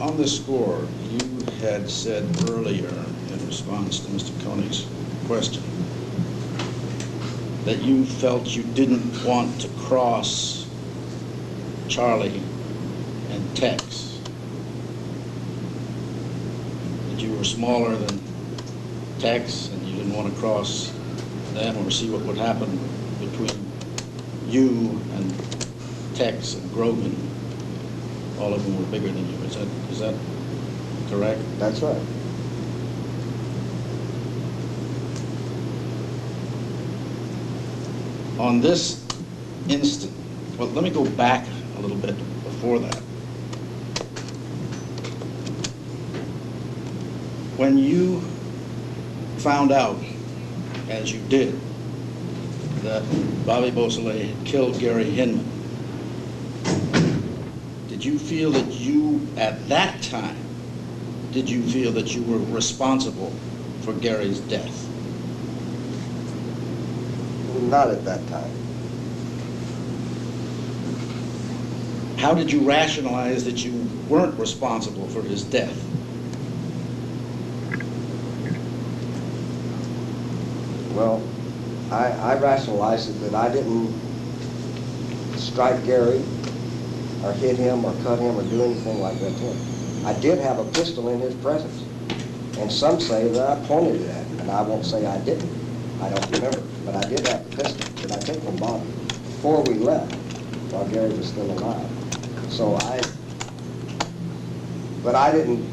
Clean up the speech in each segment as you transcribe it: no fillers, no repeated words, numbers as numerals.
On this score, you had said earlier in response to Mr. Koenig's question that you felt you didn't want to cross Charlie and Tex. That you were smaller than Tex and you didn't want to cross them or see what would happen between you and Tex and Grogan. All of them were bigger than you. Is that correct? That's right. On this instant, well, let me go back a little bit before that. When you found out, as you did, that Bobby Beausoleil had killed Gary Hinman, did you feel that you, at that time, did you feel that you were responsible for Gary's death? Not at that time. How did you rationalize that you weren't responsible for his death? Well, I rationalized it that I didn't strike Gary or hit him or cut him or do anything like that to him. I did have a pistol in his presence. And some say that I pointed it at him, and I won't say I didn't. I don't remember. But I did have the pistol that I took from Bobby before we left, while Gary was still alive. So but I didn't,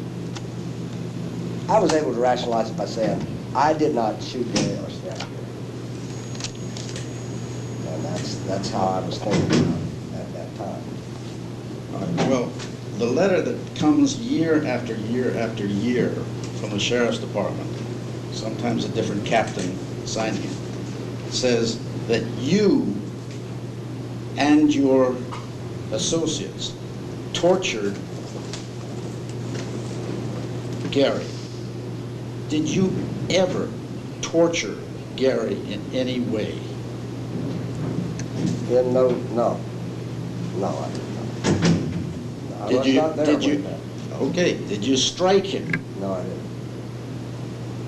I was able to rationalize it by saying, I did not shoot Gary or stab Gary. And that's how I was thinking about it at that time. Well, the letter that comes year after year after year from the Sheriff's Department, sometimes a different captain signing it, says that you and your associates tortured Gary. Did you ever torture Gary in any way? No, I did not. No, I was not there with that. Okay, did you strike him? No, I didn't.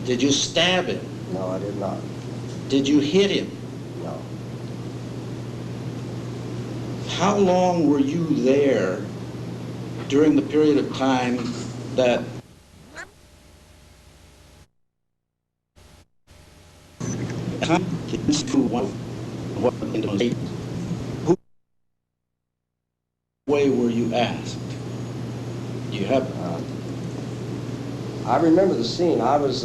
Did you stab him? No, I did not. Did you hit him? No. How long were you there during the period of time that who way were you asked? Do you have? I remember the scene. I was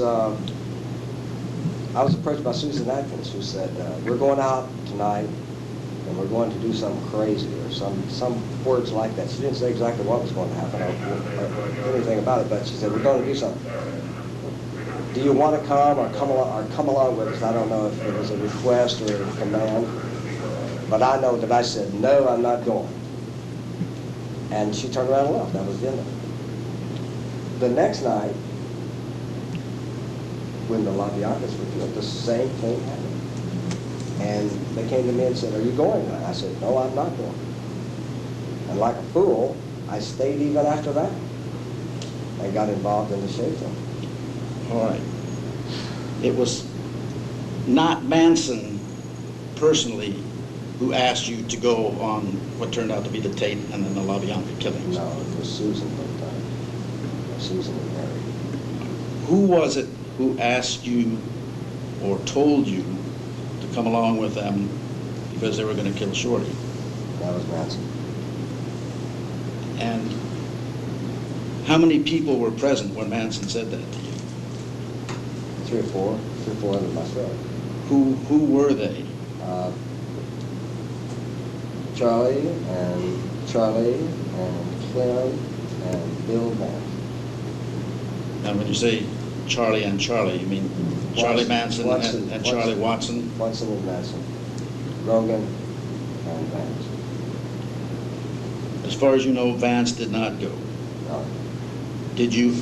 approached by Susan Atkins, who said, "We're going out tonight, and we're going to do something crazy," or some words like that. She didn't say exactly what was going to happen or anything about it, but she said, "We're going to do something. Do you want to come or come along with us?" I don't know if it was a request or a command, but I know that I said, "No, I'm not going." And she turned around and left. That was the end of it. The next night, when the LaBiancas were killed, the same thing happened. And they came to me and said, "Are you going?" And I said, "No, I'm not going." And like a fool, I stayed even after that and got involved in the Shea film. All right. It was not Manson personally who asked you to go on what turned out to be the Tate and then the LaBianca killings. No, it was Susan that time. Susan and Mary. Who was it who asked you or told you to come along with them because they were going to kill Shorty? That was Manson. And how many people were present when Manson said that to you? Three or four of them myself. Who were they? Charlie and Clem and Bill Manson. And when you say Charlie and Charlie, you mean Charlie Manson and Charlie Watson? Watson and Manson. Grogan and Vance. As far as you know, Vance did not go. No. Did you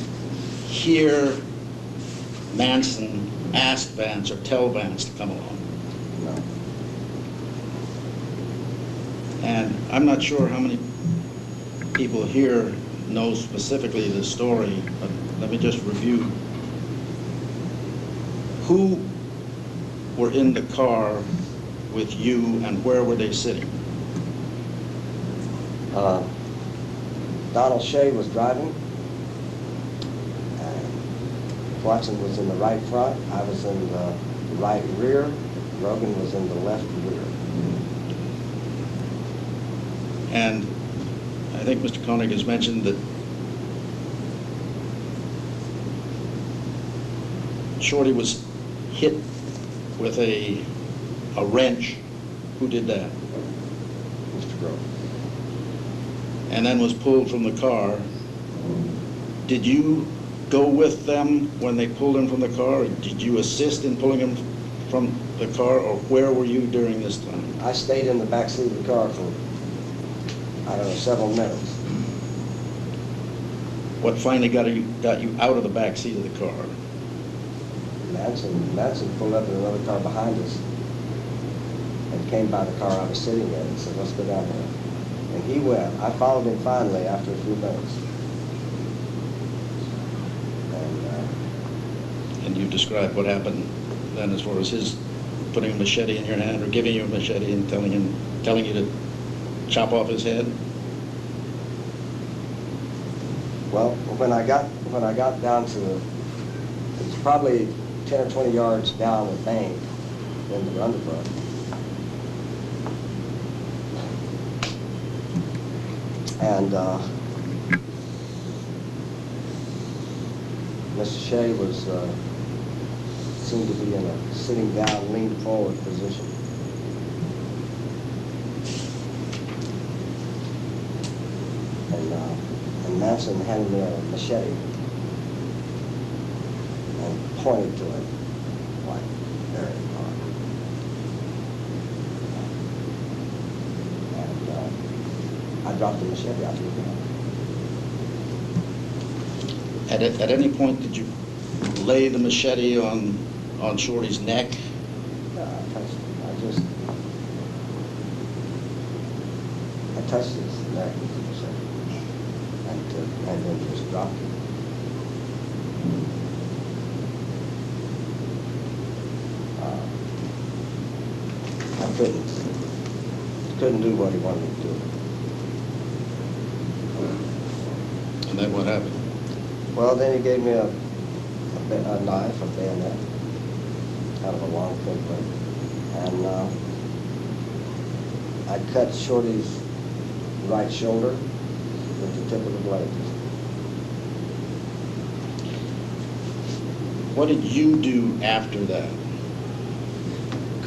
hear Manson ask Vance or tell Vance to come along? No. And I'm not sure how many people here know specifically the story, but let me just review. Who were in the car with you and where were they sitting? Donald Shea was driving, and Watson was in the right front, I was in the right rear, Rogan was in the left rear. And I think Mr. Koenig has mentioned that Shorty was hit with a wrench. Who did that? Mr. Grove. And then was pulled from the car. Did you go with them when they pulled him from the car? Or did you assist in pulling him from the car, or where were you during this time? I stayed in the back seat of the car for, I don't know, several minutes. What finally got you out of the back seat of the car? Manson pulled up in another car behind us and came by the car I was sitting in and said, let's go down there. And he went. I followed him finally after a few minutes. And you described what happened then as far as his putting a machete in your hand or giving you a machete and telling you to chop off his head? Well, when I got down to it was probably 10 or 20 yards down the bank in the underbrush. And Mr. Shea was seemed to be in a sitting down, lean forward position. And Manson handed me a machete and pointed to it like very hard. And I dropped the machete out of the ground. At any point did you lay the machete on Shorty's neck? No, I touched his neck with the machete and then just dropped it. I couldn't do what he wanted me to do. And then what happened? Well, then he gave me a knife, a bayonet, kind of a long, thick blade, and I cut Shorty's right shoulder with the tip of the blade. What did you do after that?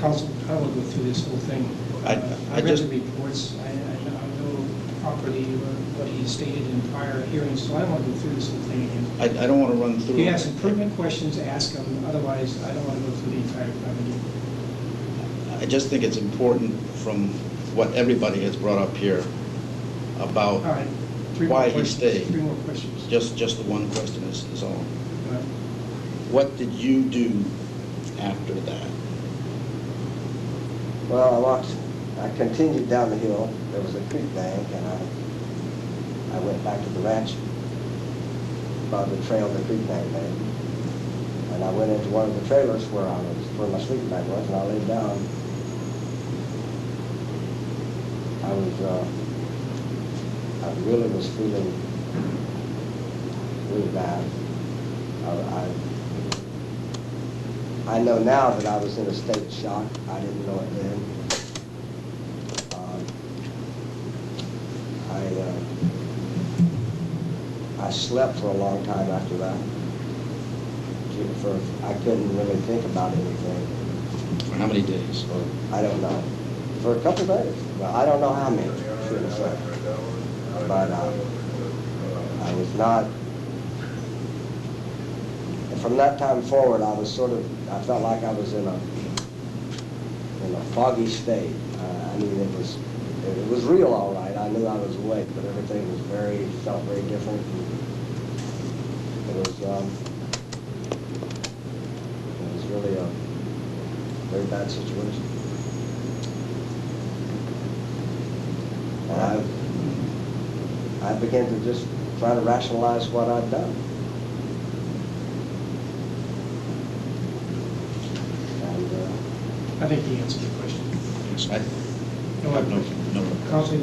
Counsel, I will go through this whole thing. I I read just- the reports. I know properly what he stated in prior hearings, so I don't want to go through this whole thing again. I don't want to run through. If you have some pertinent questions, ask them. Otherwise, I don't want to go through the entire avenue. I just think it's important from what everybody has brought up here about All right. Three more why he questions. stayed. Three more questions. Just the one question is all. All right. What did you do after that? Well, I continued down the hill. There was a creek bank, and I went back to the ranch by the trail the creek bank made. And I went into one of the trailers where my sleeping bag was, and I laid down. I really was feeling really bad. I know now that I was in a state of shock. I didn't know it then. I slept for a long time after that. I couldn't really think about anything. For how many days? I don't know. For a couple of days. Well, I don't know how many, shouldn't say. But I was not. And from that time forward, I felt like I was in a foggy state. I mean, it was real, all right. I knew I was awake, but everything felt very different. It was really a very bad situation. And I began to just trying to rationalize what I've done. And I think he answered the question. Yes, I No, have no. Counsel,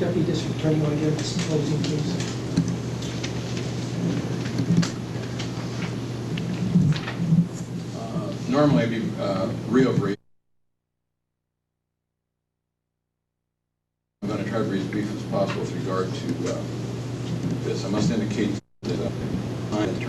Deputy District Attorney, want to give us closing, please? Normally I'd be real brief. I'm going to try to be as brief as possible with regard to this. I must indicate that I'm